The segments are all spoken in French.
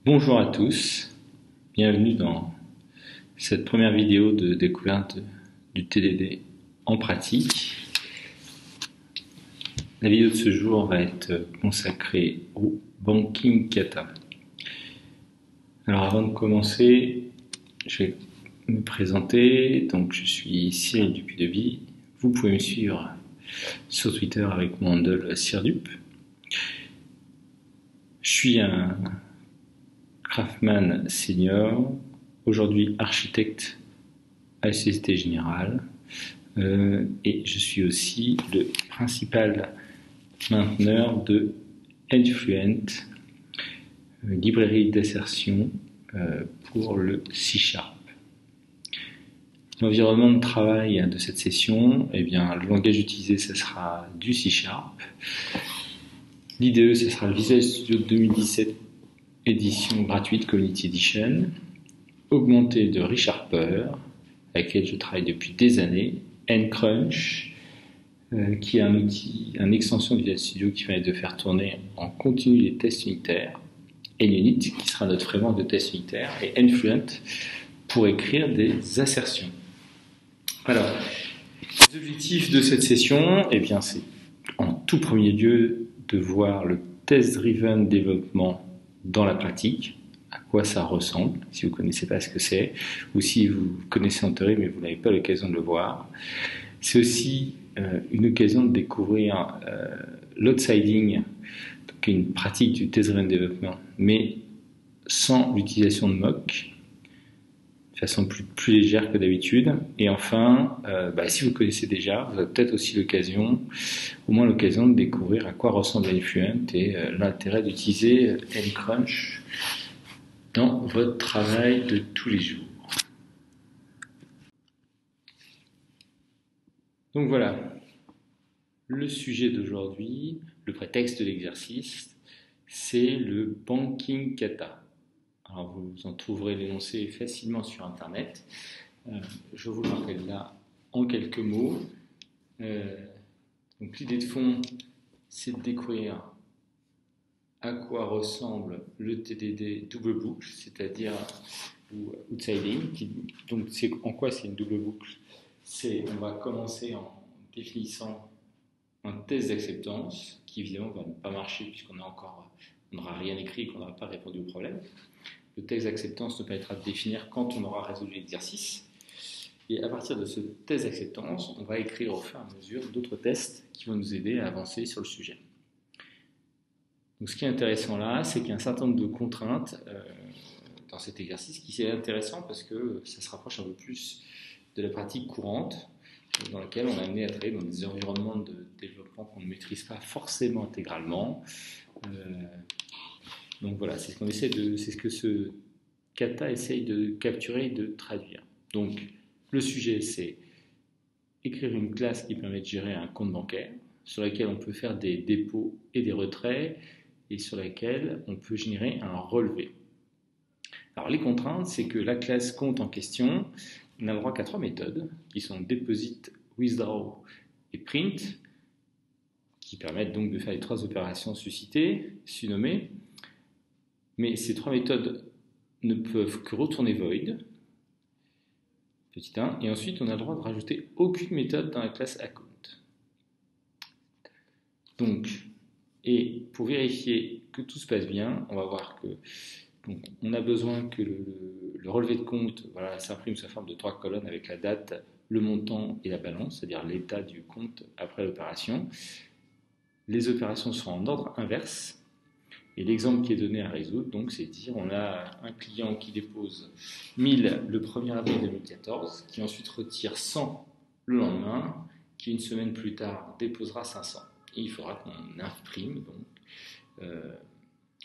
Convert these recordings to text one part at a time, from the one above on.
Bonjour à tous, bienvenue dans cette première vidéo de découverte du TDD en pratique. La vidéo de ce jour va être consacrée au Banking Kata. Alors avant de commencer, je vais me présenter. Donc je suis Cyril Dupuy-Devy. Vous pouvez me suivre sur Twitter avec mon handle Cyrdup. Je suis un craftsman senior, aujourd'hui architecte à la Société Générale, et je suis aussi le principal mainteneur de Enfluent, librairie d'assertion pour le C#. L'environnement de travail de cette session, eh bien, le langage utilisé, ce sera du C#. L'IDE, ce sera le Visual Studio 2017 édition gratuite Community Edition, augmentée de ReSharper, avec lequel je travaille depuis des années, nCrunch, qui est un outil, une extension du Visual Studio qui permet de faire tourner en continu les tests unitaires, NUnit, qui sera notre framework de tests unitaires, et Enfluent pour écrire des assertions. Alors, les objectifs de cette session, eh bien, c'est en tout premier lieu de voir le test-driven développement dans la pratique, à quoi ça ressemble, si vous ne connaissez pas ce que c'est, ou si vous connaissez en théorie mais vous n'avez pas l'occasion de le voir. C'est aussi une occasion de découvrir l'outsiding, qui est une pratique du test-driven development, mais sans l'utilisation de mock, de façon plus légère que d'habitude. Et enfin, si vous connaissez déjà, vous avez peut-être aussi au moins l'occasion de découvrir à quoi ressemble Enfluent et l'intérêt d'utiliser nCrunch dans votre travail de tous les jours. Donc voilà, le sujet d'aujourd'hui, le prétexte de l'exercice, c'est le Banking Kata. Alors vous en trouverez l'énoncé facilement sur Internet. Je vous le rappelle là en quelques mots. Donc l'idée de fond, c'est de découvrir à quoi ressemble le TDD double boucle, c'est-à-dire ou outsiding. Donc en quoi c'est une double boucle? On va commencer en définissant un test d'acceptance qui évidemment va ne pas marcher puisqu'on n'aura rien écrit et qu'on n'aura pas répondu au problème. Le test d'acceptance ne permettra de définir quand on aura résolu l'exercice. Et à partir de ce test d'acceptance, on va écrire au fur et à mesure d'autres tests qui vont nous aider à avancer sur le sujet. Donc ce qui est intéressant là, c'est qu'il y a un certain nombre de contraintes dans cet exercice qui est intéressant parce que ça se rapproche un peu plus de la pratique courante dans laquelle on est amené à travailler dans des environnements de développement qu'on ne maîtrise pas forcément intégralement. Donc voilà, c'est ce que ce kata essaye de capturer et de traduire. Donc le sujet, c'est écrire une classe qui permet de gérer un compte bancaire sur laquelle on peut faire des dépôts et des retraits et sur laquelle on peut générer un relevé. Alors les contraintes, c'est que la classe compte en question n'a le droit qu'à 3 méthodes qui sont deposit, withdraw et print, qui permettent donc de faire les 3 opérations suscitées, nommées. Mais ces 3 méthodes ne peuvent que retourner void, petit 1, et ensuite on a le droit de rajouter aucune méthode dans la classe account. Donc, et pour vérifier que tout se passe bien, on va voir que on a besoin que le relevé de compte s'imprime sous forme de 3 colonnes avec la date, le montant et la balance, c'est-à-dire l'état du compte après l'opération. Les opérations sont en ordre inverse. Et l'exemple qui est donné à résoudre, donc, c'est de dire on a un client qui dépose 1000 le 1er avril 2014, qui ensuite retire 100 le lendemain, qui une semaine plus tard déposera 500. Et il faudra qu'on imprime donc,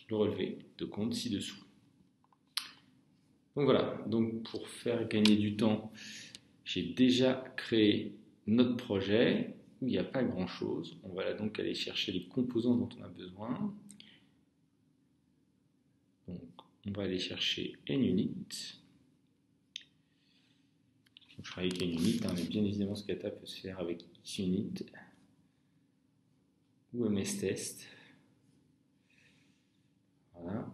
le relevé de compte ci-dessous. Donc voilà, donc pour faire gagner du temps, j'ai déjà créé notre projet où il n'y a pas grand-chose. On va là donc aller chercher les composants dont on a besoin. Donc, on va aller chercher NUnit. Donc, je travaille avec NUnit, mais bien évidemment, ce kata peut se faire avec XUnit ou MSTest. Voilà.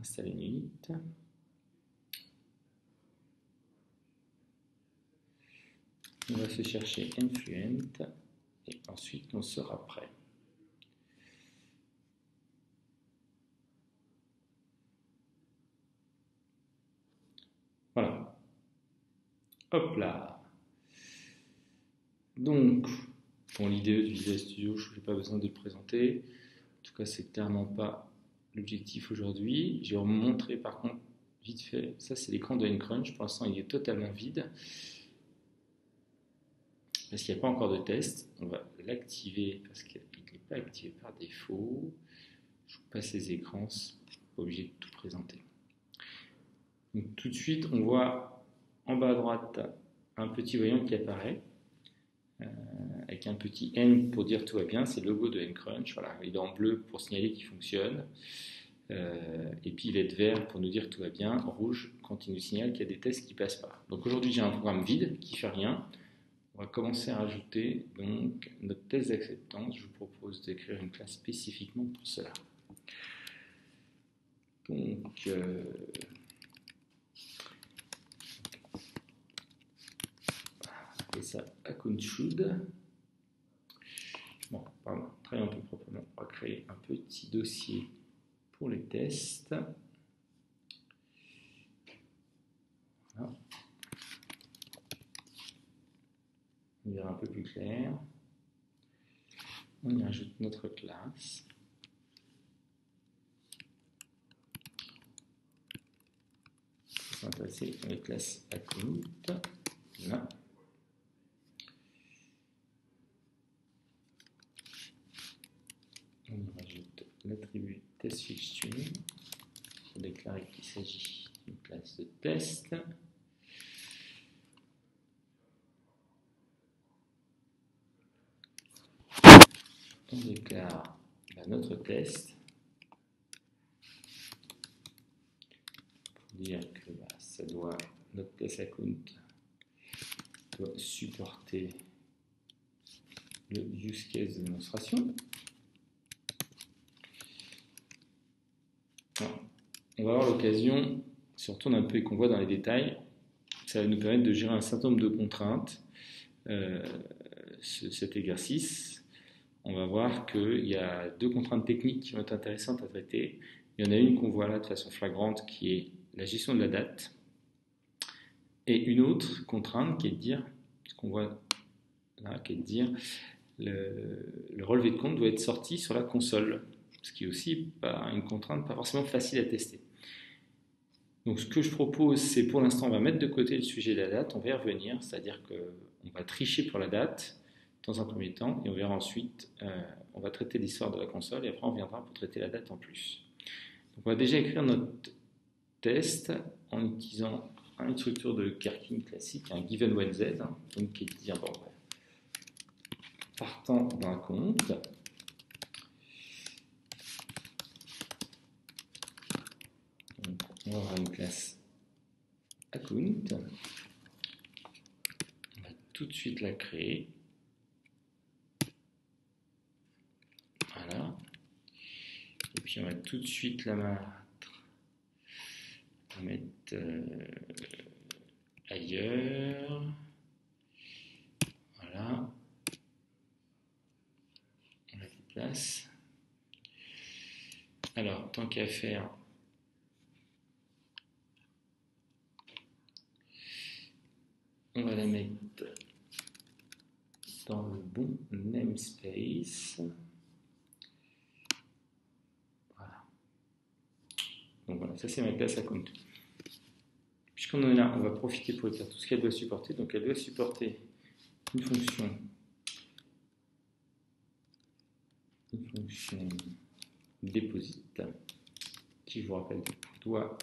Installer une unit. On va se chercher Enfluent et ensuite on sera prêt. Voilà. Hop là. Donc, pour l'IDE de Visual Studio, je n'ai pas besoin de le présenter. En tout cas, c'est clairement pas l'objectif aujourd'hui. Je vais vous montrer par contre vite fait. Ça, c'est l'écran de Ncrunch. Pour l'instant, il est totalement vide parce qu'il n'y a pas encore de test. On va l'activer parce qu'il n'est pas activé par défaut. Je vous passe les écrans, pas obligé de tout présenter. Donc, tout de suite, on voit en bas à droite un petit voyant qui apparaît avec un petit N pour dire tout va bien. C'est le logo de Ncrunch. Voilà, il est en bleu pour signaler qu'il fonctionne. Et puis il va être vert pour nous dire tout va bien, rouge quand il nous signale qu'il y a des tests qui ne passent pas. Donc aujourd'hui j'ai un programme vide qui ne fait rien. On va commencer à rajouter donc notre test d'acceptance. Je vous propose d'écrire une classe spécifiquement pour cela. Donc et ça account should. Bon, pardon, travaillons un peu proprement. On va créer un petit dossier pour les tests. Voilà. On verra un peu plus clair. On y ajoute notre classe. On va passer dans les classes account. Là. On y rajoute l'attribut test_fixture pour déclarer qu'il s'agit d'une classe de test. On déclare notre test pour dire que ça doit, notre test account doit supporter le use case de démonstration. Alors, on va avoir l'occasion, si on retourne un peu et qu'on voit dans les détails, ça va nous permettre de gérer un certain nombre de contraintes. Cet exercice, on va voir qu'il y a deux contraintes techniques qui vont être intéressantes à traiter. Il y en a une qu'on voit là de façon flagrante qui est la gestion de la date, et une autre contrainte qui est de dire, ce qu'on voit là, qui est de dire le relevé de compte doit être sorti sur la console, ce qui est aussi une contrainte pas forcément facile à tester. Donc ce que je propose, c'est pour l'instant on va mettre de côté le sujet de la date, on va y revenir, c'est-à-dire qu'on va tricher pour la date dans un premier temps, et on verra ensuite, on va traiter l'histoire de la console, et après on viendra pour traiter la date en plus. Donc on va déjà écrire notre test en utilisant une structure de Gherkin classique, un given when z, donc qui est de dire, bon, partant d'un compte, donc on va avoir une classe account, on va tout de suite la créer. Voilà. Et puis on va tout de suite la mettre ailleurs. Voilà. On la déplace. Alors, tant qu'à faire, on va la mettre dans le bon namespace. Voilà. Donc voilà, ça c'est ma classe account. Puisqu'on en est là, on va profiter pour dire tout ce qu'elle doit supporter. Donc elle doit supporter une fonction deposit qui, je vous rappelle, doit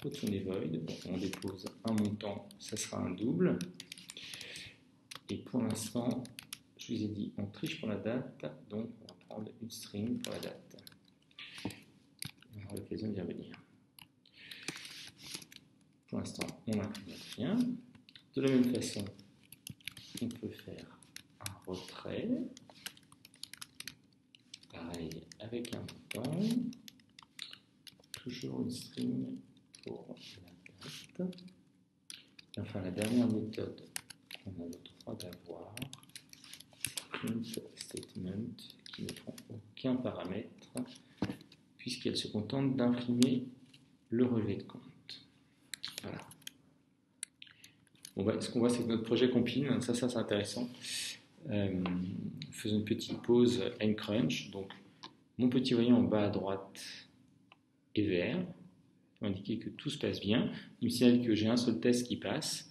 retourner void. Donc on dépose un montant, ça sera un double. Et pour l'instant, je vous ai dit, on triche pour la date, donc on va prendre une string pour la date. On aura l'occasion d'y revenir. Pour l'instant, on n'incrimine rien. De la même façon, on peut faire un retrait. Pareil avec un montant. toujours une string pour la date. Et enfin, la dernière méthode qu'on a le droit d'avoir, print statement, qui ne prend aucun paramètre, puisqu'elle se contente d'imprimer le relevé de compte. Voilà. Bon, ce qu'on voit, c'est que notre projet compile, ça c'est intéressant. Faisons une petite pause ncrunch. Donc, mon petit voyant en bas à droite est vert, pour indiquer que tout se passe bien. Il me signale que j'ai un seul test qui passe.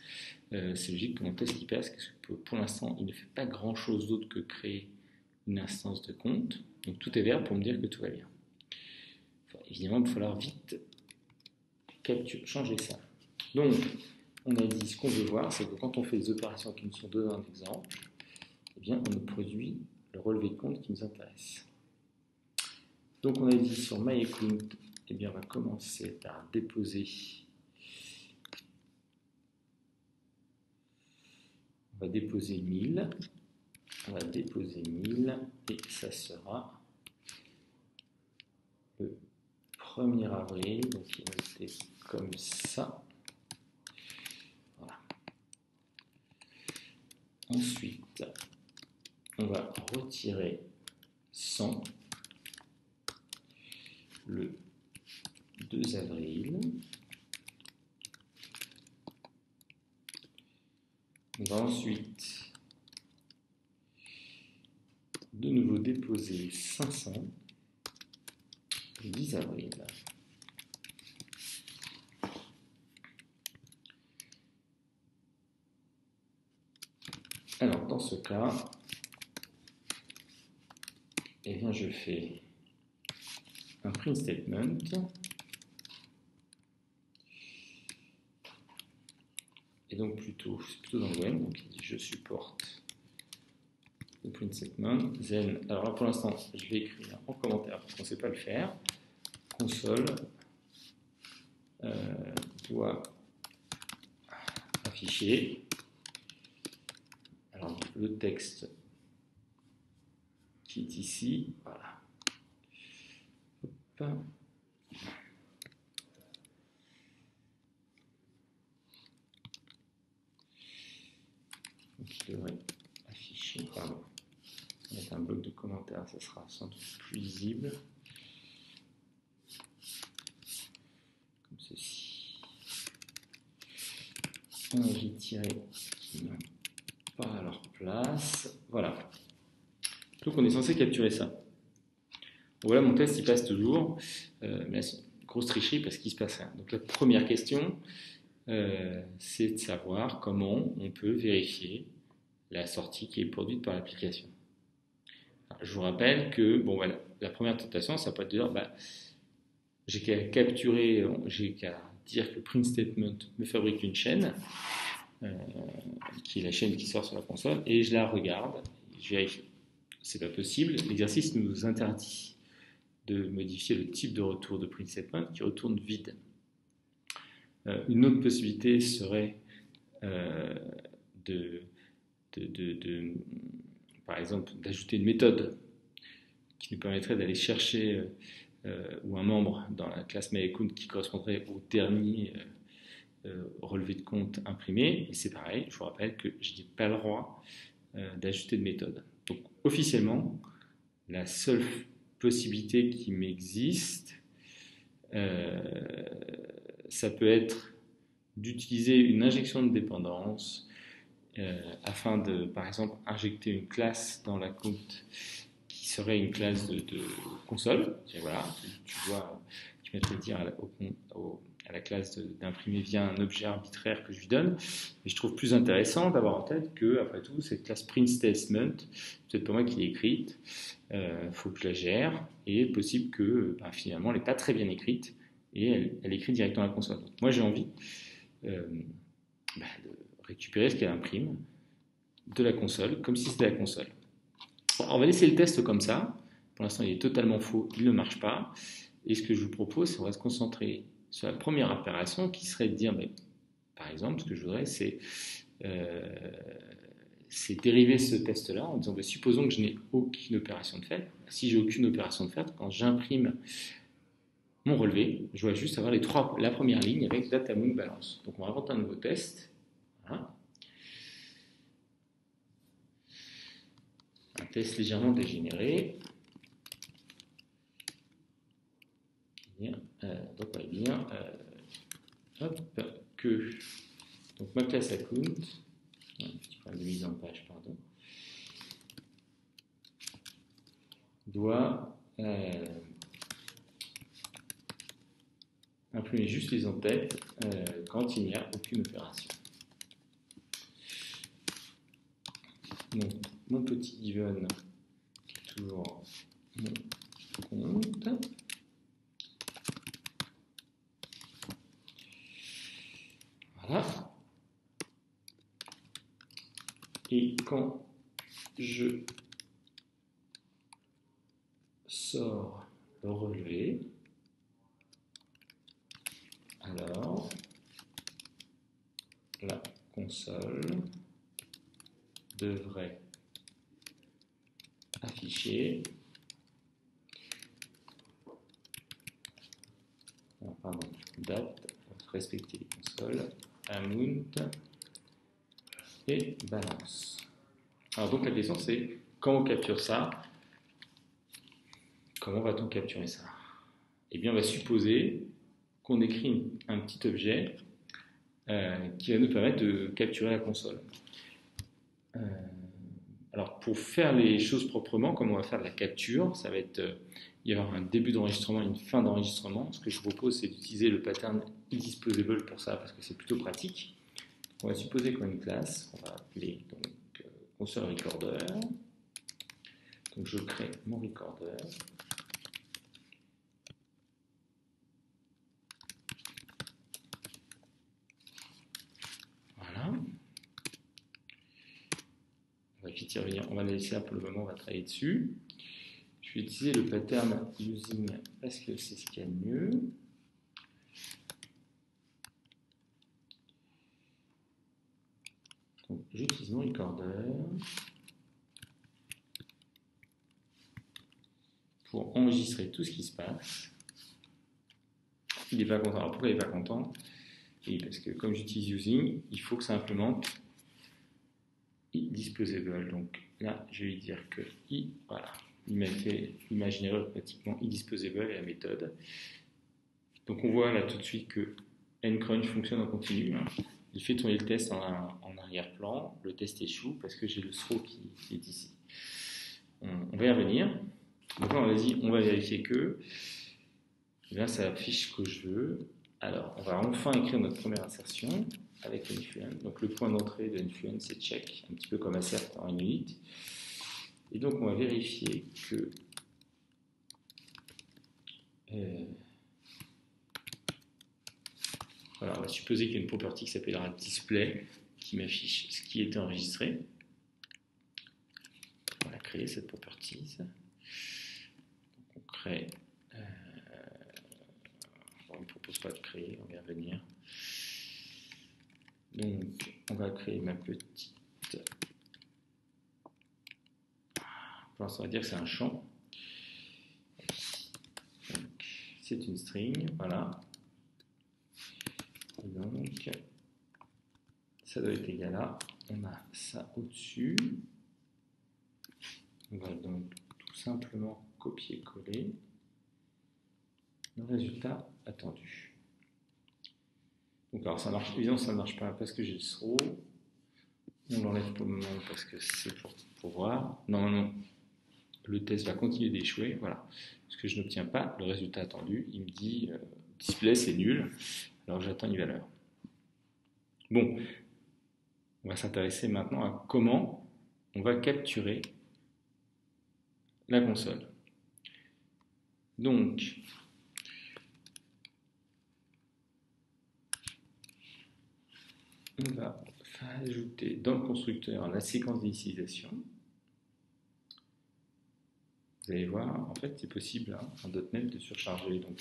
C'est logique que mon test qui passe, parce que pour l'instant, il ne fait pas grand chose d'autre que créer une instance de compte. Donc, tout est vert pour me dire que tout va bien. Enfin, évidemment, il va falloir vite changer ça. Donc, on a dit, ce qu'on veut voir, c'est que quand on fait des opérations qui nous sont données en exemple, eh bien, on nous produit le relevé de compte qui nous intéresse. Donc, on a dit sur MyAccount, eh bien, on va commencer par déposer. On va déposer 1000. On va déposer 1000 et ça sera le 1er avril. Donc, il va être comme ça. Voilà. Ensuite, on va retirer 100 le 2 avril. On va ensuite de nouveau déposer 500 le 10 avril. Alors, dans ce cas, eh bien, je fais un print statement et donc plutôt dans le web, donc il dit je supporte le print statement. Then, alors là pour l'instant, je vais écrire en commentaire parce qu'on ne sait pas le faire. Console doit afficher. Alors le texte qui est ici, voilà. Hop. Donc il devrait afficher, pardon. Mettre un bloc de commentaires, ça sera sans doute plus lisible. Comme ceci. J'ai tiré qui n'ont pas à leur place. Voilà. Donc on est censé capturer ça. Voilà, mon test il passe toujours, mais c'est une grosse tricherie parce qu'il se passe rien. Donc la première question, c'est de savoir comment on peut vérifier la sortie qui est produite par l'application. Je vous rappelle que bon, voilà, la première tentation, ça peut être de dire j'ai qu'à capturer, j'ai qu'à dire que print statement me fabrique une chaîne, qui est la chaîne qui sort sur la console, et je la regarde, je vérifie. C'est pas possible, l'exercice nous interdit de modifier le type de retour de print statement qui retourne vide. Une autre possibilité serait par exemple, d'ajouter une méthode qui nous permettrait d'aller chercher ou un membre dans la classe MyAccount qui correspondrait au dernier relevé de compte imprimé. Et c'est pareil, je vous rappelle que je n'ai pas le droit d'ajouter de méthode. Donc officiellement, la seule possibilité qui m'existe, ça peut être d'utiliser une injection de dépendance afin de, par exemple, injecter une classe dans la compte qui serait une classe de console. Et voilà, tu mettrais dire à la classe d'imprimer via un objet arbitraire que je lui donne. Mais je trouve plus intéressant d'avoir en tête que, après tout, cette classe print statement, peut-être pas moi qui l'ai écrite, faut que je la gère, et possible que finalement elle n'est pas très bien écrite, et elle écrit directement à la console. Donc, moi j'ai envie de récupérer ce qu'elle imprime de la console, comme si c'était la console. Alors, on va laisser le test comme ça. Pour l'instant, il est totalement faux, il ne marche pas. Et ce que je vous propose, c'est qu'on va se concentrer sur la première opération qui serait de dire, par exemple, ce que je voudrais, c'est dériver ce test-là en disant, supposons que je n'ai aucune opération de fait. Si j'ai aucune opération de fait, quand j'imprime mon relevé. Je dois juste avoir la première ligne avec date, moon, balance. Donc on va inventer un nouveau test. Voilà. Un test légèrement dégénéré. Donc on va dire que donc ma classe account, un petit problème de mise en page, pardon, doit imprimer juste les en-têtes quand il n'y a aucune opération. Donc, mon petit given qui est toujours mon compte. Voilà. Et quand je sors le relevé, alors la console devrait afficher date, respecter les consoles, amount et balance. Alors donc la question c'est quand on capture ça, comment va-t-on capturer ça? Eh bien on va supposer qu'on écrit un petit objet qui va nous permettre de capturer la console. Alors pour faire les choses proprement, comme on va faire de la capture, ça va être il y aura un début d'enregistrement et une fin d'enregistrement. Ce que je vous propose, c'est d'utiliser le pattern isDisposable pour ça, parce que c'est plutôt pratique. On va supposer qu'on a une classe, on va appeler donc console recorder. Donc je crée mon recorder. Voilà. On va vite y revenir. On va la laisser là pour le moment, on va travailler dessus. Je vais utiliser le pattern using parce que c'est ce qu'il y a de mieux. Donc j'utilise mon recorder pour enregistrer tout ce qui se passe. Il n'est pas content. Alors pourquoi il n'est pas content? Et parce que comme j'utilise using, il faut que ça implémente isDisposable. Donc là, je vais lui dire que voilà, il m'a fait imaginer automatiquement isDisposable et la méthode. Donc on voit là tout de suite que ncrunch fonctionne en continu. Il fait tourner le test en arrière-plan. Le test échoue parce que j'ai le throw qui est ici. On va y revenir. Donc là, on va vérifier que là, ça affiche ce que je veux. Alors, on va enfin écrire notre première insertion avec Influent. Donc le point d'entrée de Influent, c'est check, un petit peu comme assert en init. Et donc on va vérifier que voilà, on va supposer qu'il y a une property qui s'appellera display qui m'affiche ce qui était enregistré. On va créer cette property. Donc on crée. On ne me propose pas de créer, on va y revenir. Donc on va créer ma petite. Pour l'instant, on va dire que c'est un champ. C'est une string, voilà. Et donc, ça doit être égal à, on a ça au-dessus. On va donc tout simplement copier-coller le résultat attendu. Donc alors ça marche, évidemment ça ne marche pas parce que j'ai le throw. On l'enlève pour le moment parce que c'est pour voir. Normalement, le test va continuer d'échouer, voilà. Parce que je n'obtiens pas le résultat attendu. Il me dit display c'est nul, alors j'attends une valeur. Bon, on va s'intéresser maintenant à comment on va capturer la console. Donc, on va ajouter dans le constructeur la séquence d'initialisation. Vous allez voir, en fait, c'est possible hein, en .NET de surcharger. Donc,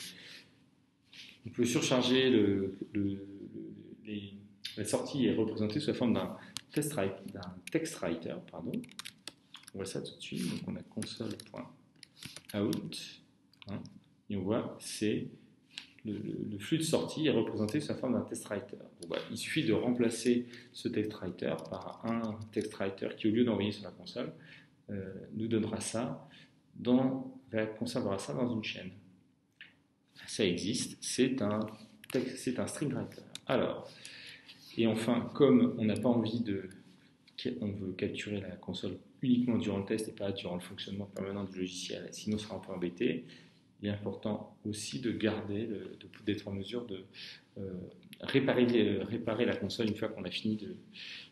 on peut surcharger la sortie est représentée sous la forme d'un text writer. Pardon. On voit ça tout de suite. Donc, on a console.out hein, et on voit c'est le flux de sortie est représenté sous la forme d'un TextWriter. Donc, il suffit de remplacer ce TextWriter par un TextWriter qui, au lieu d'envoyer sur la console, nous donnera ça, conservera ça dans une chaîne. Ça existe, c'est un StringWriter. Alors, et enfin, comme on n'a pas envie on veut capturer la console uniquement durant le test et pas durant le fonctionnement permanent du logiciel, sinon on sera un peu embêté. Il est important aussi de garder, d'être en mesure de réparer la console une fois qu'on a fini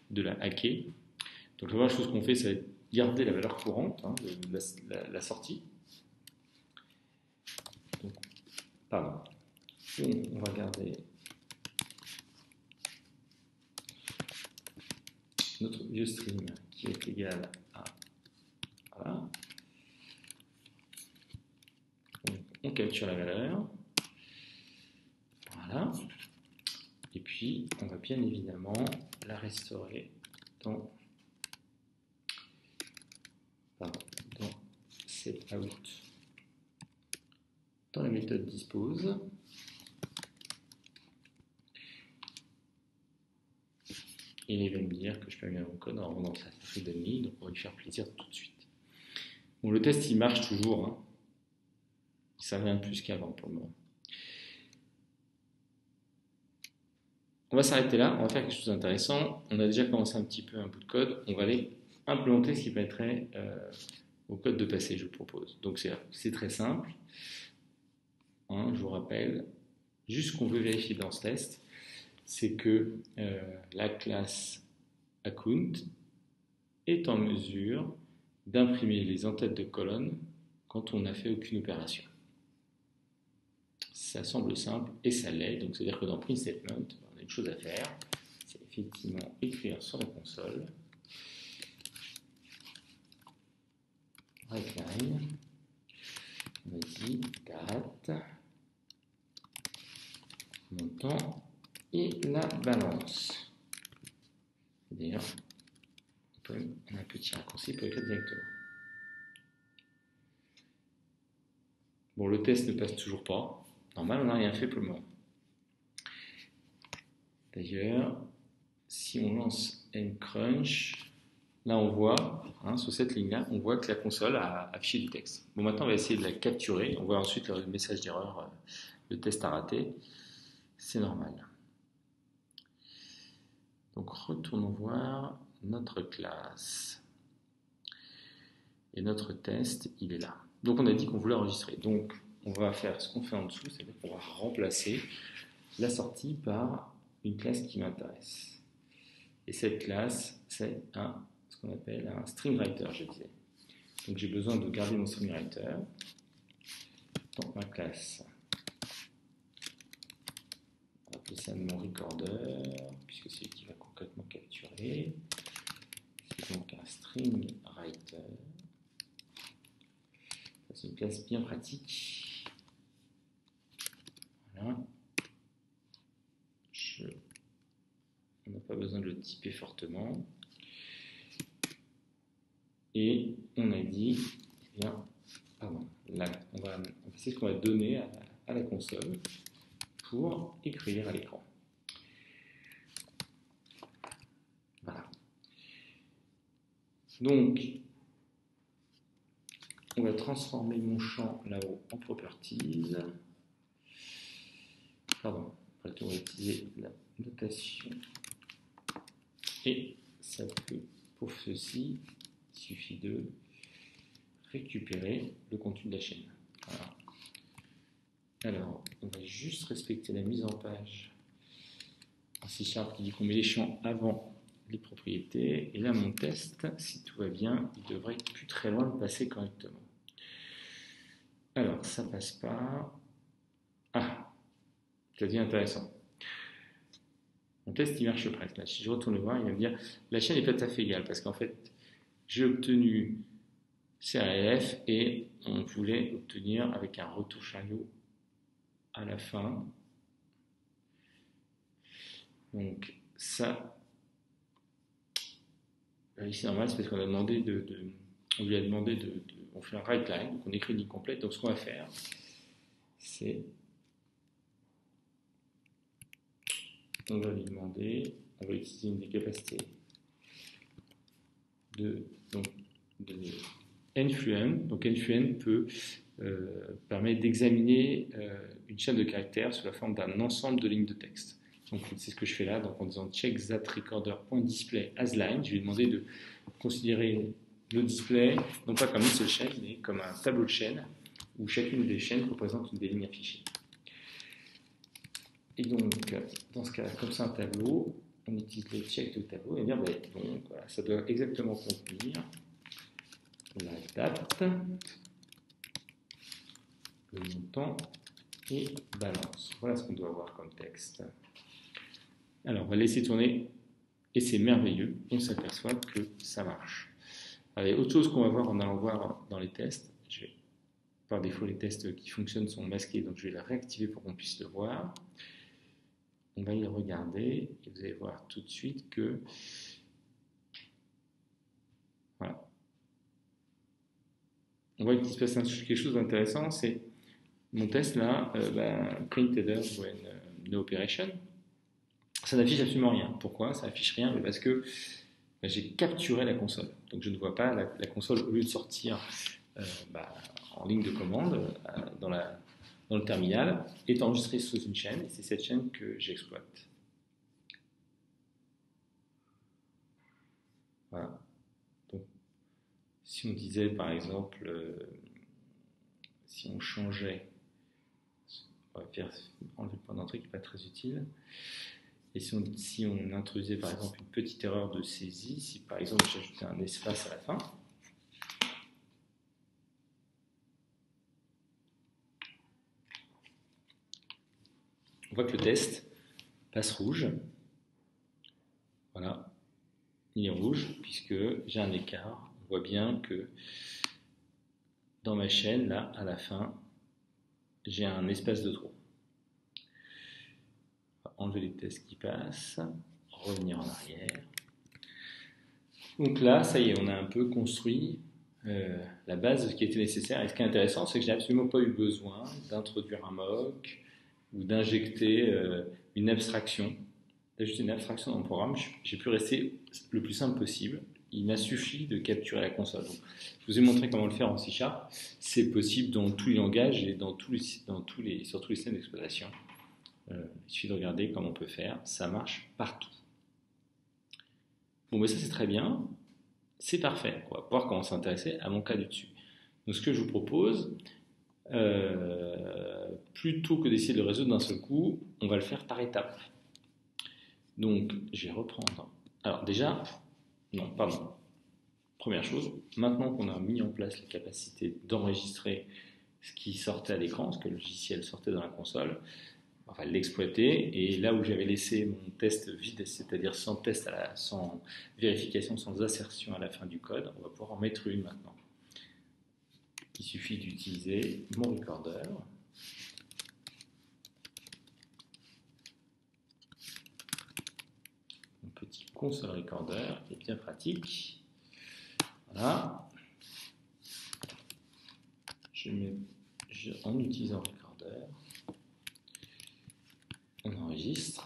de la hacker. Donc la première chose qu'on fait, c'est garder la valeur courante de la sortie. Donc, pardon. On va garder notre vieux string qui est égal à voilà. Donc, on capture la valeur. Voilà. Et puis, on va bien évidemment la restaurer dans set out dans la méthode dispose. Et il va me dire que je peux bien mon code en rendant ça freedomly, donc on va lui faire plaisir tout de suite. Bon, le test il marche toujours, hein. Ça rien de plus qu'avant pour le moment. On va s'arrêter là, on va faire quelque chose d'intéressant. On a déjà commencé un petit peu un bout de code, on va aller implémenter ce qui permettrait au code de passer, je vous propose. Donc c'est très simple. Hein, je vous rappelle, juste ce qu'on veut vérifier dans ce test, c'est que la classe account est en mesure d'imprimer les en-têtes de colonne quand on n'a fait aucune opération. Ça semble simple et ça l'est, donc c'est-à-dire que dans print statement, on a une chose à faire, c'est effectivement écrire sur la console writeline, vas-y, date, montant et la balance. D'ailleurs, on a un petit raccourci pour écrire directement. Bon, le test ne passe toujours pas. Normal, on n'a rien fait pour le moment. D'ailleurs, si on lance ncrunch, là on voit, sur cette ligne-là, on voit que la console a affiché du texte. Bon, maintenant on va essayer de la capturer. On voit ensuite le message d'erreur, le test a raté. C'est normal. Donc retournons voir notre classe. Et notre test, il est là. Donc on a dit qu'on voulait enregistrer. Donc on va faire ce qu'on fait en dessous, c'est-à-dire qu'on va remplacer la sortie par une classe qui m'intéresse. Et cette classe, c'est ce qu'on appelle un stringwriter, je disais. Donc j'ai besoin de garder mon stringwriter dans ma classe. On va appeler ça mon recorder, puisque c'est lui qui va concrètement capturer. C'est donc un stringwriter. C'est une classe bien pratique. Voilà. On n'a pas besoin de le typer fortement. Et on a dit, eh bien, pardon, là, c'est ce qu'on va donner à la console pour écrire à l'écran. Voilà. Donc, on va transformer mon champ là-haut en properties. Pardon, on va utiliser la notation. Et ça peut, pour ceci, il suffit de récupérer le contenu de la chaîne. Voilà. Alors, on va juste respecter la mise en page en C# qui dit qu'on met les champs avant les propriétés. Et là, mon test, si tout va bien, il devrait être plus très loin de passer correctement. Alors, ça passe pas. Ah, ça devient intéressant. Mon test, il marche presque. Là, si je retourne le voir, il va me dire la chaîne n'est pas tout à fait égale parce qu'en fait, j'ai obtenu CRLF et on voulait obtenir avec un retour chariot à la fin. Donc, ça, ici, normal, c'est parce qu'on a demandé on lui a demandé on fait un write line, donc on écrit une ligne complète. Donc, ce qu'on va faire, c'est on va lui demander, on va utiliser une des capacités de Nfluent. Donc Nfluent permet d'examiner une chaîne de caractères sous la forme d'un ensemble de lignes de texte. Donc c'est ce que je fais là, donc en disant check that recorder.display as line, je vais demander de considérer le display non pas comme une seule chaîne, mais comme un tableau de chaînes où chacune des chaînes représente une des lignes affichées. Et donc, dans ce cas, comme c'est un tableau, on utilise le check de tableau et dire, donc voilà, ça doit exactement contenir la date, le montant et balance. Voilà ce qu'on doit avoir comme texte. Alors, on va laisser tourner et c'est merveilleux. On s'aperçoit que ça marche. Allez, autre chose qu'on va voir en allant voir dans les tests, par défaut, les tests qui fonctionnent sont masqués, donc je vais les réactiver pour qu'on puisse le voir. On va y regarder et vous allez voir tout de suite que voilà. On voit qu'il se passe quelque chose d'intéressant, c'est mon test là, print header when no operation. Ça n'affiche absolument rien. Pourquoi? Ça n'affiche rien, mais parce que j'ai capturé la console. Donc je ne vois pas la console au lieu de sortir en ligne de commande dans le terminal, est enregistrée sous une chaîne, et c'est cette chaîne que j'exploite. Voilà. Donc, si on disait par exemple, si on changeait, on va enlever le point d'entrée qui n'est pas très utile, et si on introduisait par exemple une petite erreur de saisie, si par exemple j'ajoutais un espace à la fin, on voit que le test passe rouge. Voilà, il est rouge puisque j'ai un écart. On voit bien que dans ma chaîne, là, à la fin, j'ai un espace de trop. On va enlever les tests qui passent, revenir en arrière. Donc là, ça y est, on a un peu construit la base de ce qui était nécessaire. Et ce qui est intéressant, c'est que je n'ai absolument pas eu besoin d'introduire un mock ou d'injecter une abstraction, d'ajouter une abstraction dans le programme. J'ai pu rester le plus simple possible. Il m'a suffi de capturer la console. Donc, je vous ai montré comment le faire en C#. C'est possible dans tous les langages et sur tous les systèmes d'exploitation. Il suffit de regarder comment on peut faire. Ça marche partout. Bon, mais ça c'est très bien. C'est parfait. On va pouvoir commencer à s'intéresser à mon cas du dessus. Donc, ce que je vous propose, plutôt que d'essayer de le résoudre d'un seul coup, on va le faire par étapes. Donc, je vais reprendre. Alors déjà, non, pardon. Première chose, maintenant qu'on a mis en place la capacité d'enregistrer ce qui sortait à l'écran, ce que le logiciel sortait dans la console, on va l'exploiter. Et là où j'avais laissé mon test vide, c'est-à-dire sans test, sans vérification, sans assertion à la fin du code, on va pouvoir en mettre une maintenant. Il suffit d'utiliser mon recorder. Mon petit console recorder qui est bien pratique. Voilà. En utilisant le recorder, on enregistre.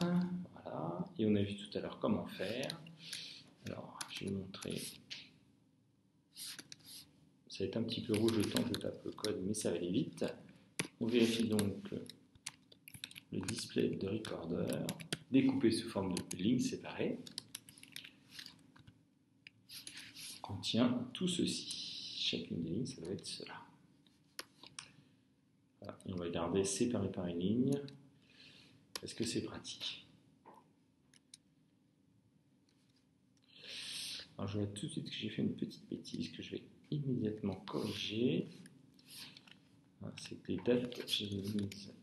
Voilà. Et on a vu tout à l'heure comment faire. Alors, je vais vous montrer. Ça va être un petit peu rouge le temps que je tape le code, mais ça va aller vite. On vérifie donc le display de recorder, découpé sous forme de lignes séparées, contient tout ceci. Chacune des lignes, ça doit être cela. Voilà. Et on va garder séparé par une ligne, parce que c'est pratique. Alors je vois tout de suite que j'ai fait une petite bêtise que je vais immédiatement corriger. C'est que les dates, je les ai mises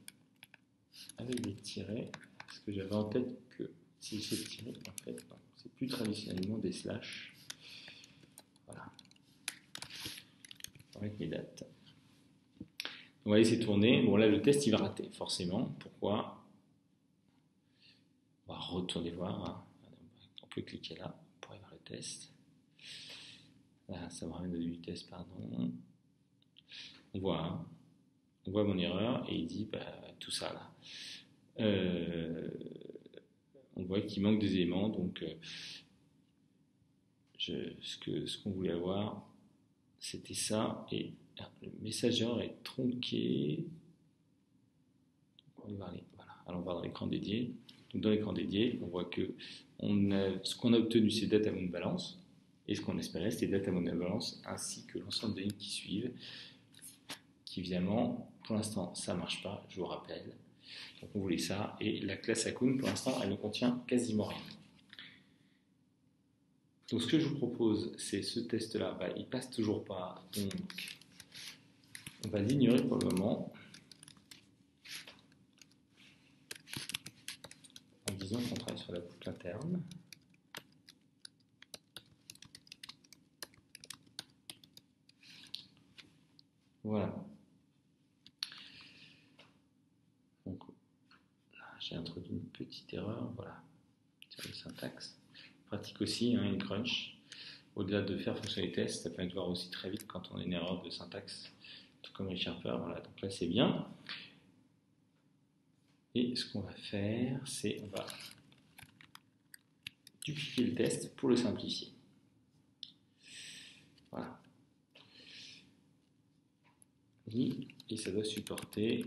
avec des tirets, parce que j'avais en tête que si c'est tiré, en fait, c'est plus traditionnellement des slash. Voilà. Avec mes dates. On va laisser tourner. Bon, là, le test, il va rater, forcément. Pourquoi? On va retourner voir. Hein. On peut cliquer là pour aller voir le test. Là, ça me ramène au début du test, pardon. On voit, hein. On voit mon erreur et il dit tout ça là. on voit qu'il manque des éléments, donc ce qu'on voulait avoir, c'était ça, et le messageur est tronqué. On va aller, voilà. Alors on va dans l'écran dédié. Donc dans l'écran dédié, on voit que ce qu'on a obtenu, c'est data moon balance, et ce qu'on espérait, c'était data moon balance, ainsi que l'ensemble des lignes qui suivent, qui évidemment, pour l'instant, ça ne marche pas, je vous rappelle. Donc on voulait ça, et la classe Hakoon, pour l'instant, elle ne contient quasiment rien. Donc ce que je vous propose, c'est ce test-là, il passe toujours pas, donc on va l'ignorer pour le moment, en disant qu'on travaille sur la boucle interne. Voilà. Donc là, j'ai introduit une petite erreur, voilà, sur le syntaxe. Pratique aussi, hein, une crunch. Au-delà de faire fonctionner les tests, ça permet de voir aussi très vite quand on a une erreur de syntaxe, tout comme ReSharper. Voilà, donc là c'est bien. Et ce qu'on va faire, c'est on va dupliquer le test pour le simplifier. Voilà. Et ça doit supporter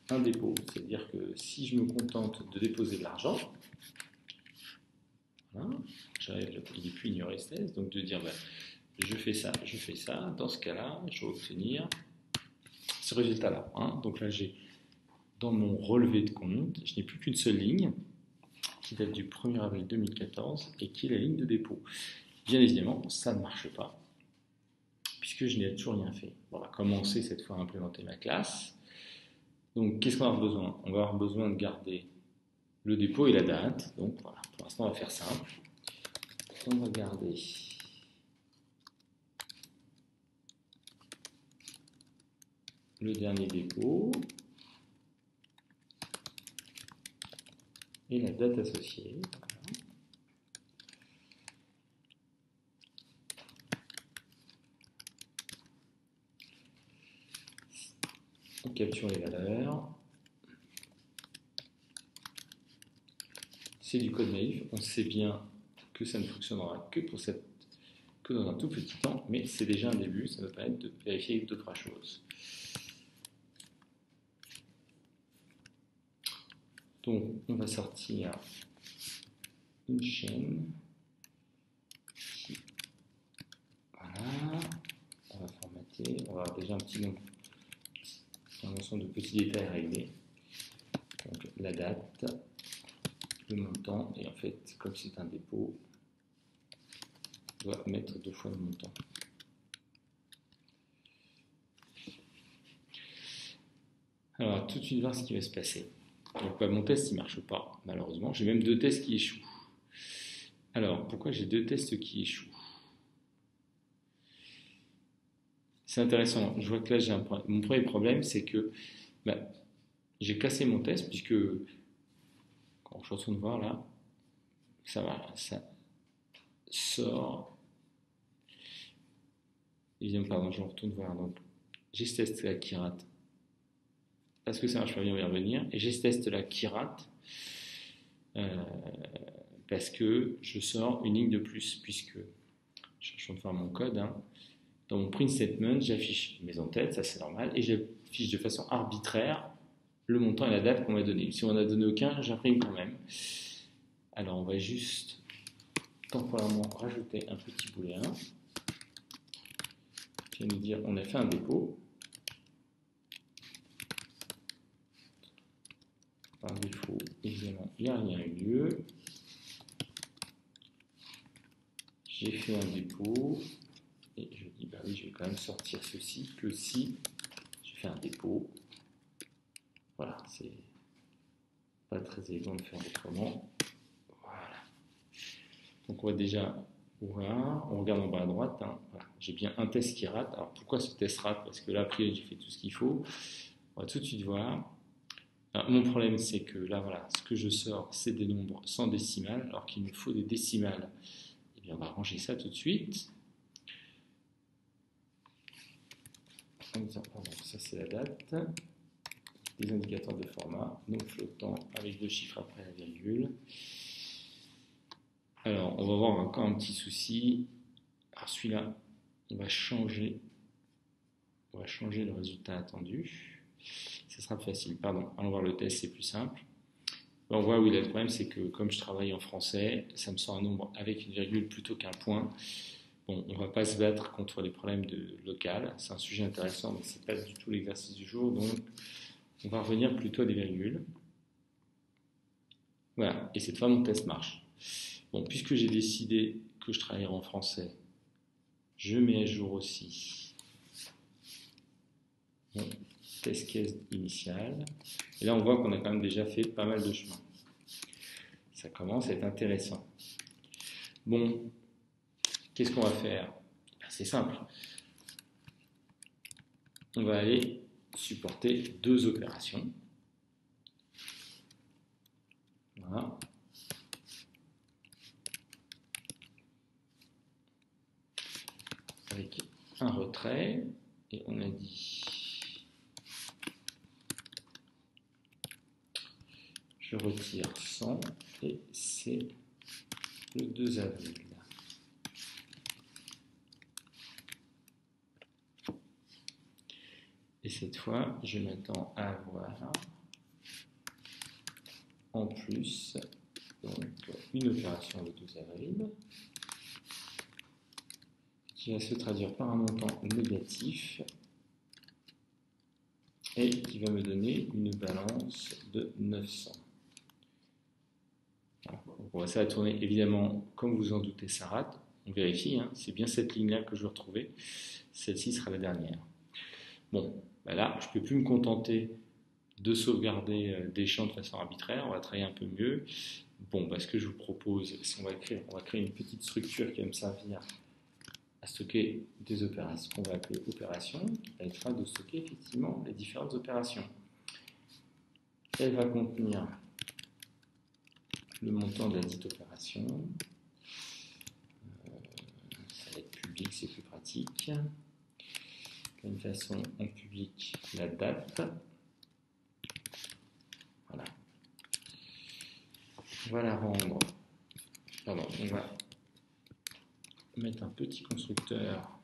un dépôt. C'est-à-dire que si je me contente de déposer de l'argent, voilà, il n'est plus ignoré ce test, donc de dire je fais ça, dans ce cas-là, je vais obtenir ce résultat-là. Hein. Donc là, j'ai dans mon relevé de compte, je n'ai plus qu'une seule ligne qui date du 1er avril 2014 et qui est la ligne de dépôt. Bien évidemment, ça ne marche pas puisque je n'ai toujours rien fait. Bon, on va commencer cette fois à implémenter ma classe. Donc, qu'est-ce qu'on va avoir besoin? On va avoir besoin de garder le dépôt et la date. Donc, voilà, pour l'instant, on va faire simple. On va garder le dernier dépôt et la date associée. Voilà. On capture les valeurs. C'est du code naïf. On sait bien que ça ne fonctionnera que dans un tout petit temps, mais c'est déjà un début. Ça va permettre de vérifier 2-3 choses. Donc, on va sortir une chaîne. Voilà. On va formater. On va avoir déjà un ensemble de petits détails à régler. Donc, la date, le montant, et en fait, comme c'est un dépôt, on doit mettre 2 fois le montant. Alors, tout de suite voir ce qui va se passer. Donc, mon test, il ne marche pas, malheureusement. J'ai même 2 tests qui échouent. Alors, pourquoi j'ai 2 tests qui échouent? C'est intéressant. Je vois que là, j'ai un problème. Mon premier problème, c'est que j'ai cassé mon test, puisque quand je retourne voir là, ça sort. Évidemment, pardon, je retourne voir. Donc, j'ai ce test là qui rate. Parce que ça marche pas bien, on va y revenir. Et j'ai ce test là qui rate. Parce que je sors une ligne de plus, puisque je suis en train de faire mon code. Hein. Dans mon print statement, j'affiche mes en-têtes, ça c'est normal, et j'affiche de façon arbitraire le montant et la date qu'on m'a donné. Si on n'a donné aucun, j'imprime quand même. Alors on va juste temporairement rajouter un petit booléen qui va nous dire on a fait un dépôt. Par défaut, évidemment, il n'y a rien eu lieu. J'ai fait un dépôt. Et je dis, oui, je vais quand même sortir ceci que si je fais un dépôt. Voilà, c'est pas très élégant de faire autrement. Voilà. Donc on va déjà voir, on regarde en bas à droite. Hein. Voilà. J'ai bien un test qui rate. Alors pourquoi ce test rate? Parce que là, après, j'ai fait tout ce qu'il faut. On va tout de suite voir. Alors, mon problème, c'est que là, voilà, ce que je sors, c'est des nombres sans décimales, alors qu'il me faut des décimales. Eh bien, on va ranger ça tout de suite. En disant, pardon, ça c'est la date. des indicateurs de format, non flottant, avec 2 chiffres après la virgule. Alors, on va voir encore un petit souci. Alors celui-là, on va changer le résultat attendu. Ce sera facile, pardon. Allons voir le test, c'est plus simple. On voit où il y a le problème, c'est que comme je travaille en français, ça me sort un nombre avec une virgule plutôt qu'un point. Bon, on ne va pas se battre contre les problèmes de local, c'est un sujet intéressant, mais ce n'est pas du tout l'exercice du jour, donc on va revenir plutôt à des virgules. Voilà, et cette fois mon test marche. Bon, puisque j'ai décidé que je travaillerai en français, je mets à jour aussi mon test case initial. Et là, on voit qu'on a quand même déjà fait pas mal de chemin. Ça commence à être intéressant. Bon, qu'est-ce qu'on va faire? C'est simple. On va aller supporter 2 opérations. Voilà. Avec un retrait, et on a dit je retire 100 et c'est le 2 avril. Et cette fois, je m'attends à avoir en plus donc, une opération le 12 avril qui va se traduire par un montant négatif et qui va me donner une balance de 900. Voilà. Ça va tourner évidemment, comme vous en doutez, ça rate. On vérifie, hein, c'est bien cette ligne-là que je veux retrouver. Celle-ci sera la dernière. Bon, ben là, je ne peux plus me contenter de sauvegarder des champs de façon arbitraire. On va travailler un peu mieux. Bon, ce que je vous propose, c'est on va créer une petite structure qui va me servir à stocker des opérations, qu'on va appeler opérations, qui permettra de stocker effectivement les différentes opérations. Elle va contenir le montant de la dite opération. Ça va être public, c'est plus pratique. De la même façon, on publie la date. Voilà. On va la rendre. Pardon, on va mettre un petit constructeur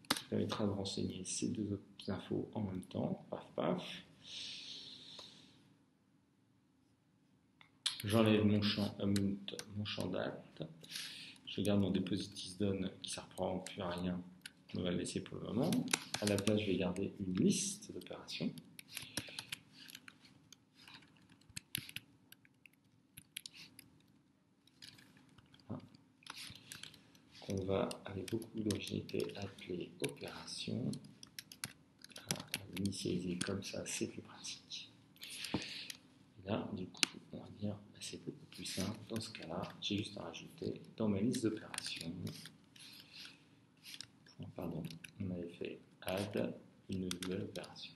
qui permettra de renseigner ces 2 autres infos en même temps. Paf, paf. J'enlève mon champ date. Je garde mon depositisDone qui ne reprend plus à rien. On va le laisser pour le moment. À la place, je vais garder une liste d'opérations. Qu'on va, avec beaucoup d'originalité, appeler opération. Initialiser comme ça, c'est plus pratique. Et là, du coup, on va dire, c'est beaucoup plus simple. Dans ce cas-là, j'ai juste à rajouter dans ma liste d'opérations. Pardon, on avait fait add une nouvelle opération.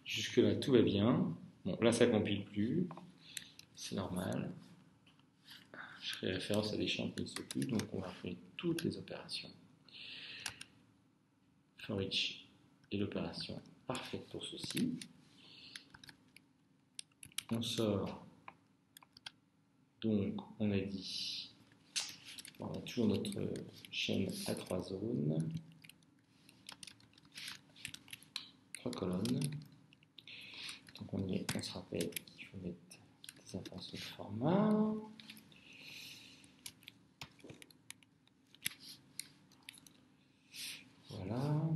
Jusque-là, tout va bien. Bon, là, ça ne compile plus. C'est normal. Je ferai référence à des champs qui ne sont plus, donc on va faire toutes les opérations. For each est l'opération parfaite pour ceci. On sort, donc on a dit, on a toujours notre chaîne à 3 zones, 3 colonnes. Donc on se rappelle qu'il faut mettre des informations de format. Voilà.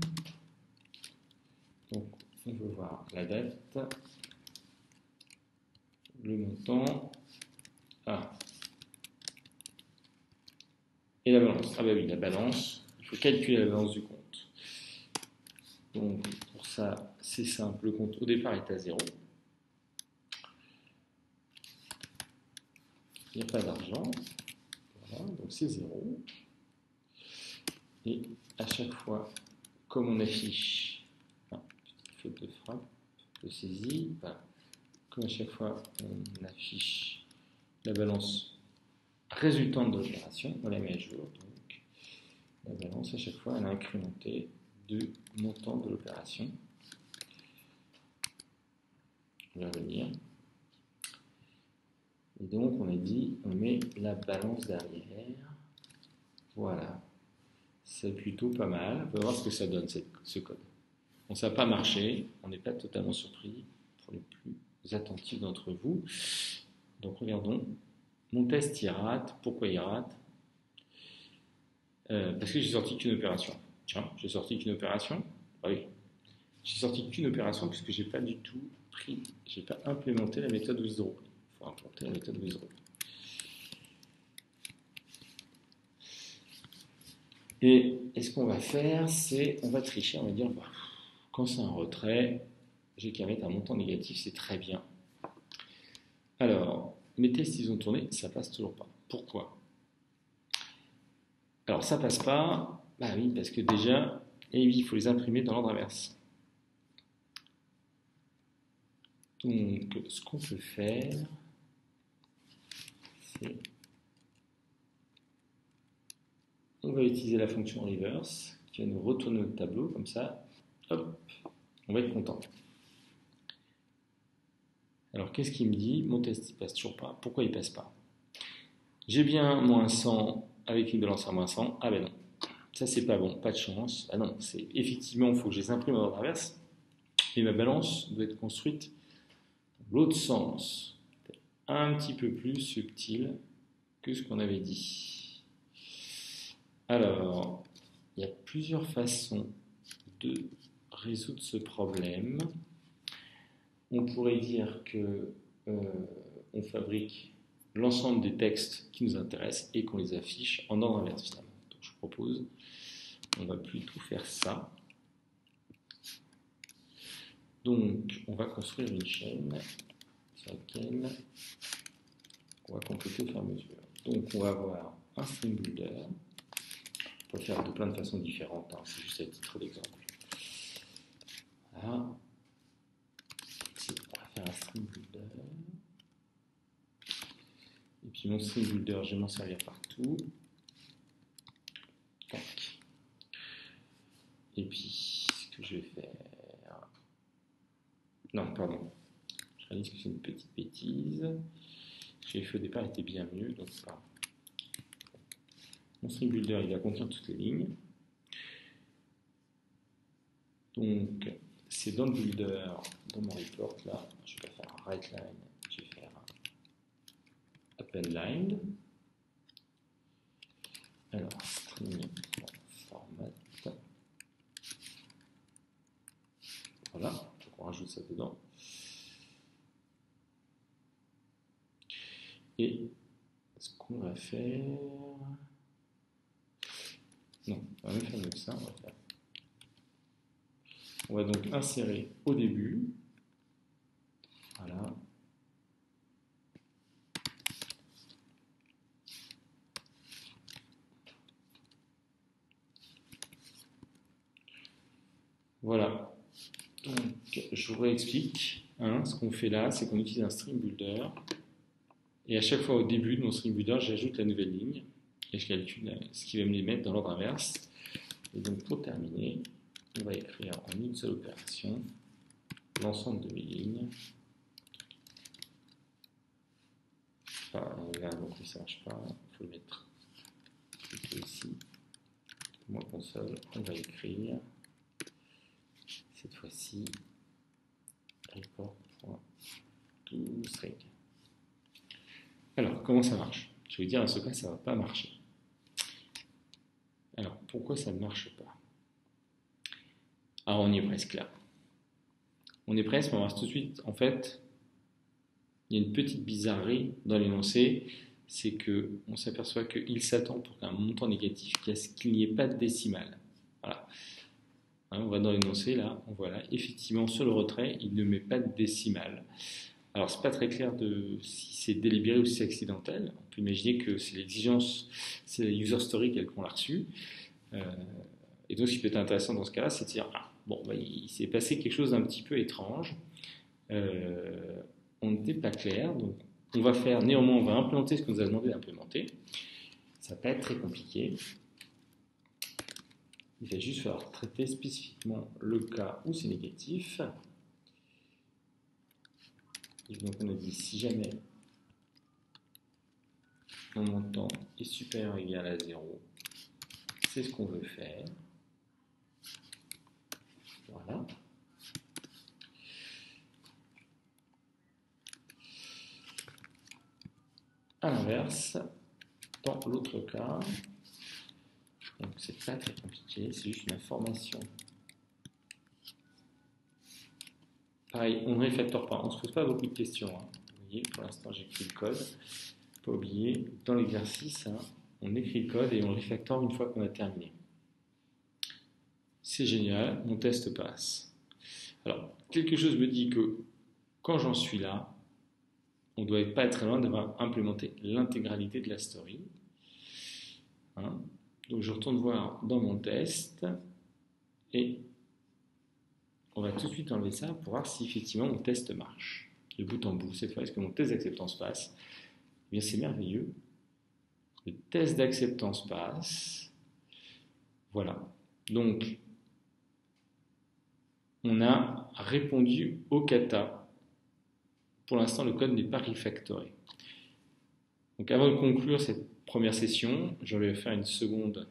Donc on veut voir la date, le montant, et la balance. Ah bah oui, la balance, il faut calculer la balance du compte. Donc pour ça, c'est simple, le compte au départ est à 0. Il n'y a pas d'argent. Voilà, donc c'est 0. Et à chaque fois, comme on affiche, petite faute de frappe, de saisie, comme à chaque fois on affiche la balance résultante de l'opération, on la met à jour. Donc, la balance, à chaque fois, elle a incrémenté du montant de l'opération. On va revenir. Et donc, on a dit, on met la balance derrière. Voilà. C'est plutôt pas mal. On va voir ce que ça donne, ce code. Bon, ça n'a pas marché. On n'est pas totalement surpris pour les plus attentifs d'entre vous. Donc, regardons. Mon test, il rate. Pourquoi il rate? Parce que j'ai sorti qu'une opération. Tiens, j'ai sorti qu'une opération. Ah oui. J'ai sorti qu'une opération puisque j'ai pas du tout j'ai pas implémenté la méthode withdraw. Il faut implémenter la méthode withdraw. Et ce qu'on va faire, c'est on va tricher, on va dire bah, quand c'est un retrait, j'ai qu'à mettre un montant négatif, c'est très bien. Alors, mes tests ils ont tourné, ça passe toujours pas. Pourquoi? Alors ça passe pas, bah oui, parce que déjà, et oui, il faut les imprimer dans l'ordre inverse. Donc, ce qu'on peut faire, c'est on va utiliser la fonction reverse qui va nous retourner notre tableau comme ça. Hop, on va être content. Alors, qu'est-ce qu'il me dit? Mon test il passe toujours pas. Pourquoi il passe pas? J'ai bien moins 100 avec une balance à moins 100. Ah ben non, ça c'est pas bon, pas de chance. Ah non, c'est effectivement, il faut que je les imprime dans l'ordre inverse. Et ma balance doit être construite dans l'autre sens, un petit peu plus subtil que ce qu'on avait dit. Alors, il y a plusieurs façons de résoudre ce problème. On pourrait dire que on fabrique l'ensemble des textes qui nous intéressent et qu'on les affiche en ordre inverse finalement. Donc je propose, on va plutôt faire ça. Donc on va construire une chaîne sur laquelle on va compléter au fur et à mesure. Donc on va avoir un string builder. On peut le faire de plein de façons différentes, hein. C'est juste à titre d'exemple. Voilà. On va faire un string builder. Et puis mon string builder, je vais m'en servir partout. Tac. Et puis, ce que je vais faire... Non, pardon. Je réalise que c'est une petite bêtise. Ce que j'ai fait au départ était bien mieux, donc c'est pas... Mon string builder, il va contenir toutes les lignes. Donc, c'est dans le builder, dans mon report, là, je vais faire un write line, je vais faire un append line. Alors, string format. Voilà, donc on rajoute ça dedans. Et ce qu'on va faire... Non, on va même faire mieux que ça, on va donc insérer au début, voilà, voilà, donc je vous réexplique, hein, ce qu'on fait là, c'est qu'on utilise un string builder, et à chaque fois au début de mon string builder, j'ajoute la nouvelle ligne, et je calcule ce qui va me les mettre dans l'ordre inverse, et donc pour terminer, on va écrire en une seule opération l'ensemble de mes lignes. Enfin, là, donc ça ne marche pas, il faut le mettre plutôt ici. Moi, console, on va écrire cette fois-ci report.toString. Alors, comment ça marche? Je vais vous dire, dans ce cas, ça ne va pas marcher. Alors, pourquoi ça ne marche pas? Alors, on y est presque là. On est presque, on va voir tout de suite. En fait, il y a une petite bizarrerie dans l'énoncé, c'est qu'on s'aperçoit qu'il s'attend pour qu'un montant négatif, qu'il n'y ait pas de décimale. Voilà. On va dans l'énoncé, là, on voit là, effectivement, sur le retrait, il ne met pas de décimale. Alors, c'est pas très clair si c'est délibéré ou si c'est accidentel. On peut imaginer que c'est l'exigence, c'est la user story qu'on l'a reçue. Et donc, ce qui peut être intéressant dans ce cas-là, c'est de dire, il s'est passé quelque chose d'un petit peu étrange. On n'était pas clair, donc néanmoins, on va implémenter ce qu'on nous a demandé d'implémenter. Ça va pas être très compliqué. Il va juste falloir traiter spécifiquement le cas où c'est négatif. Et donc on a dit si jamais mon montant est supérieur ou égal à 0, c'est ce qu'on veut faire. Voilà. À l'inverse, dans l'autre cas, donc c'est pas très compliqué, c'est juste une information. Pareil, on ne refactore pas, on ne se pose pas beaucoup de questions. Hein. Vous voyez, pour l'instant j'écris le code. Pas oublier, dans l'exercice, hein, on écrit le code et on le refactore une fois qu'on a terminé. C'est génial, mon test passe. Alors, quelque chose me dit que quand j'en suis là, on ne doit pas être très loin d'avoir implémenté l'intégralité de la story. Hein. Donc je retourne voir dans mon test et on va tout de suite enlever ça pour voir si effectivement mon test marche. De bout en bout, cette fois, est-ce que mon test d'acceptance passe? Eh bien, c'est merveilleux. Le test d'acceptance passe. Voilà. Donc, on a répondu au kata. Pour l'instant, le code n'est pas refactoré. Donc, avant de conclure cette première session, je vais faire une seconde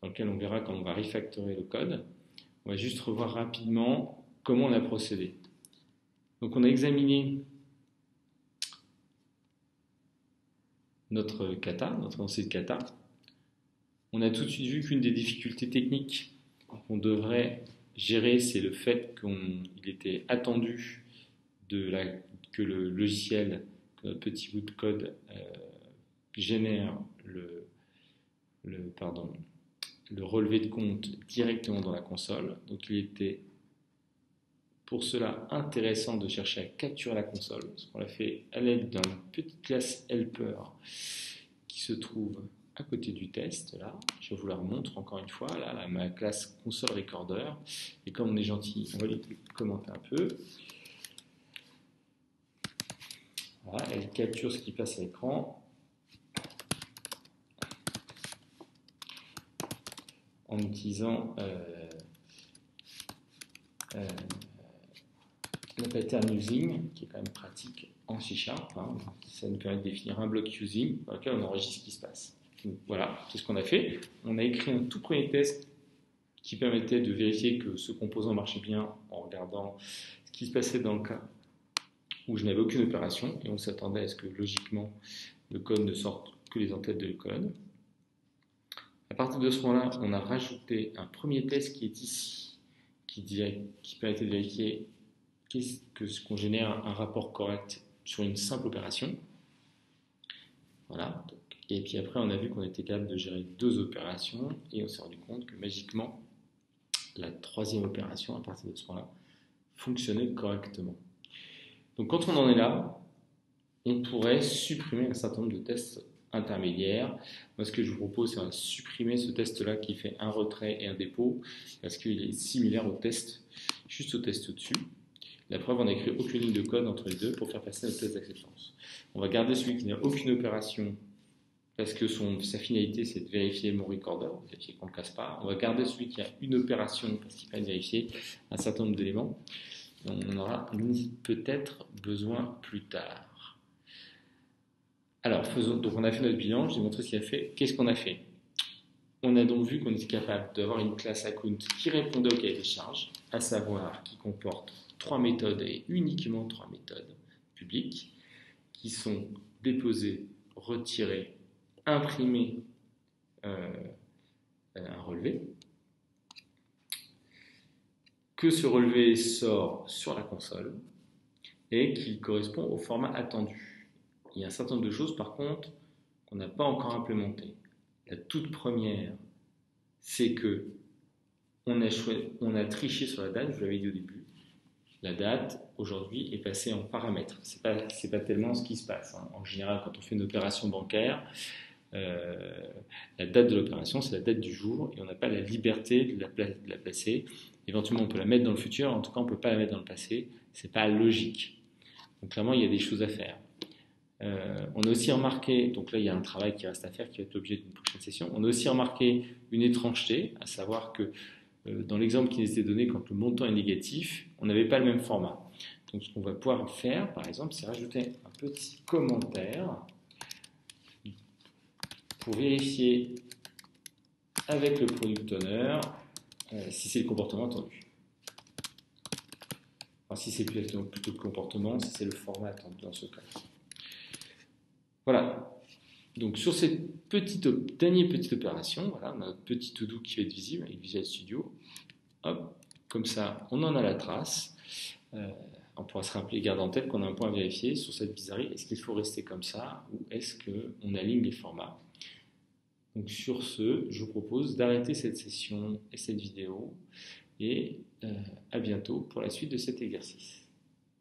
dans laquelle on verra comment on va refactorer le code. On va juste revoir rapidement comment on a procédé. Donc, on a examiné notre kata, notre lancée de kata. On a tout de suite vu qu'une des difficultés techniques qu'on devrait gérer, c'est le fait qu'il était attendu que le logiciel, que notre petit bout de code génère le relevé de compte directement dans la console. Donc il était pour cela intéressant de chercher à capturer la console, parce qu'on l'a fait à l'aide d'une petite classe helper qui se trouve à côté du test. Là, je vous la remontre encore une fois. Là, ma classe console recorder. Et comme on est gentil, on va lui commenter un peu. Voilà, elle capture ce qui passe à l'écran en utilisant la pattern using, qui est quand même pratique en C#. Hein. Ça nous permet de définir un bloc using dans lequel on enregistre ce qui se passe. Donc, voilà, c'est ce qu'on a fait. On a écrit un tout premier test qui permettait de vérifier que ce composant marchait bien en regardant ce qui se passait dans le cas où je n'avais aucune opération, et on s'attendait à ce que logiquement le code ne sorte que les entêtes de code. À partir de ce moment-là, on a rajouté un premier test qui est ici, qui permettait de vérifier qu'on génère un rapport correct sur une simple opération. Voilà. Et puis après, on a vu qu'on était capable de gérer 2 opérations, et on s'est rendu compte que magiquement, la 3e opération, à partir de ce moment-là, fonctionnait correctement. Donc quand on en est là, on pourrait supprimer un certain nombre de tests intermédiaires. Moi, ce que je vous propose, c'est de supprimer ce test-là qui fait un retrait et un dépôt, parce qu'il est similaire au test, juste au test au-dessus. La preuve, on n'a écrit aucune ligne de code entre les deux pour faire passer notre test d'acceptance. On va garder celui qui n'a aucune opération, parce que sa finalité, c'est de vérifier mon recorder, vérifier qu'on ne le casse pas. On va garder celui qui a une opération, parce qu'il permet de vérifier un certain nombre d'éléments. On en aura peut-être besoin plus tard. Alors, donc on a fait notre bilan, je vous ai montré ce qu'il a fait. Qu'est-ce qu'on a fait? On a donc vu qu'on était capable d'avoir une classe account qui répondait au cahier des charges, à savoir qui comporte 3 méthodes et uniquement 3 méthodes publiques, qui sont déposées, retirées, imprimées, un relevé, que ce relevé sort sur la console et qu'il correspond au format attendu. Il y a un certain nombre de choses par contre qu'on n'a pas encore implémentées. La toute première, c'est que on a triché sur la date, je vous l'avais dit au début. La date, aujourd'hui, est passée en paramètres. C'est pas tellement ce qui se passe. Hein. En général, quand on fait une opération bancaire, la date de l'opération, c'est la date du jour, et on n'a pas la liberté de la placer. Éventuellement, on peut la mettre dans le futur, en tout cas, on ne peut pas la mettre dans le passé. C'est pas logique. Donc, clairement, il y a des choses à faire. On a aussi remarqué, donc là il y a un travail qui reste à faire qui va être l'objet d'une prochaine session, on a aussi remarqué une étrangeté, à savoir que dans l'exemple qui nous était donné quand le montant est négatif, on n'avait pas le même format. Donc ce qu'on va pouvoir faire par exemple, c'est rajouter un petit commentaire pour vérifier avec le product owner si c'est le comportement attendu. Enfin, si c'est plutôt le comportement, si c'est le format attendu dans ce cas. Voilà. Donc sur cette dernière petite opération, voilà, on a notre petit to-do qui va être visible avec Visual Studio. Hop, comme ça, on en a la trace. On pourra se rappeler, garder en tête qu'on a un point à vérifier sur cette bizarrerie. Est-ce qu'il faut rester comme ça ou est-ce qu'on aligne les formats? Donc sur ce, je vous propose d'arrêter cette session et cette vidéo et à bientôt pour la suite de cet exercice.